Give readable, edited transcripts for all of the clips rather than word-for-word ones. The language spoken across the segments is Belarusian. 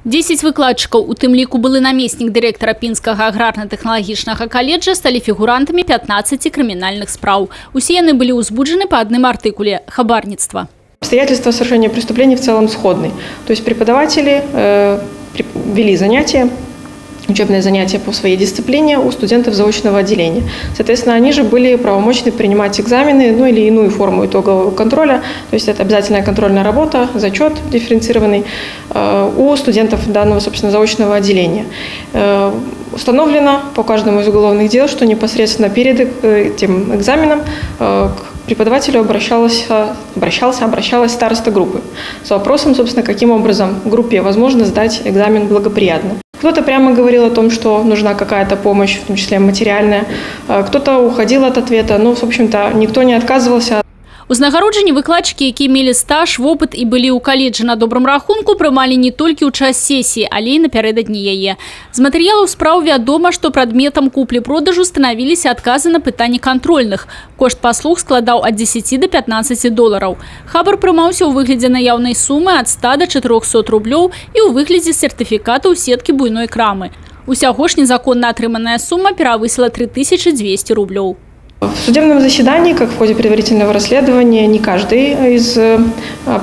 10 выкладчыкаў, у тым ліку былы намеснік дырэктара Пінскага аграрна-тэхналагічнага каледжа, сталі фігурантамі 15 крымінальных спраў. Усе яны былі ўзбуджаны па адным артыкуле – хабарніцтва. Обстоятельства совершения преступлений в целом сходны. То есть преподаватели вели занятия, учебные занятия по своей дисциплине у студентов заочного отделения. Соответственно, они же были правомочны принимать экзамены, ну или иную форму итогового контроля. То есть это обязательная контрольная работа, зачет дифференцированный у студентов данного, собственно, заочного отделения. Установлено по каждому из уголовных дел, что непосредственно перед этим экзаменом к преподавателю обращалась староста группы с вопросом, собственно, каким образом группе возможно сдать экзамен благоприятно. Кто-то прямо говорил о том, что нужна какая-то помощь, в том числе материальная. Кто-то уходил от ответа, но, в общем-то, никто не отказывался. Узнагароджені выкладчыкі, якія мелі стаж, вопыт і былі ў каледжы на добрым рахунку, прымалі не толькі ў час сесіі, але і напярэдадні яе. З матэрыялаў спраў вядома, што прадметам куплі-продажу станавіліся адказы на пытанні кантрольных. Кошт паслуг складаў ад 10 до 15 долараў. Хабар прымаўся ў выглядзе наяўнай сумы ад 100 до 400 рублёў і ў выглядзе сертыфіката ў сеткі буйной крамы. Усяго ж незаконна атрыманая сума перавысіла 3200 рублёў. В судебном заседании, как в ходе предварительного расследования, не каждый из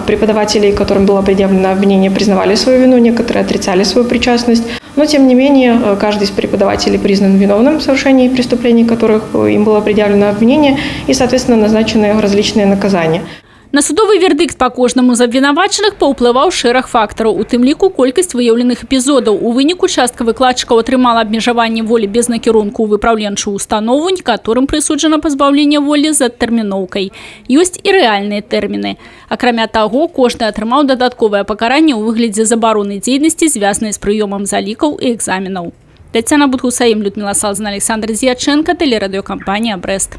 преподавателей, которым было предъявлено обвинение, признавали свою вину, некоторые отрицали свою причастность. Но, тем не менее, каждый из преподавателей признан виновным в совершении преступлений, которых им было предъявлено обвинение, и, соответственно, назначены различные наказания. На судовый вердикт по кожнаму з абвінавачаных паўплываў шэраг фактараў, у тым ліку колькасць выяўленых эпізодаў. У выніку частка выкладчыкаў атрымала абмежаванне волі без накірунку ў выпраўленчую установу, некаторым прысуджана пазбаўленне волі з адтэрміноўкай. Ёсць і рэальныя тэрміны. Акрамя таго, кожны атрымаў дадатковае пакаранне ў выглядзе забароны дзейнасці, звязанай з прыёмам залікаў і экзаменаў. Тацяна Будгусаім, Людмила Салзан, Александр Зияченко, телерадиокомпания «Брест».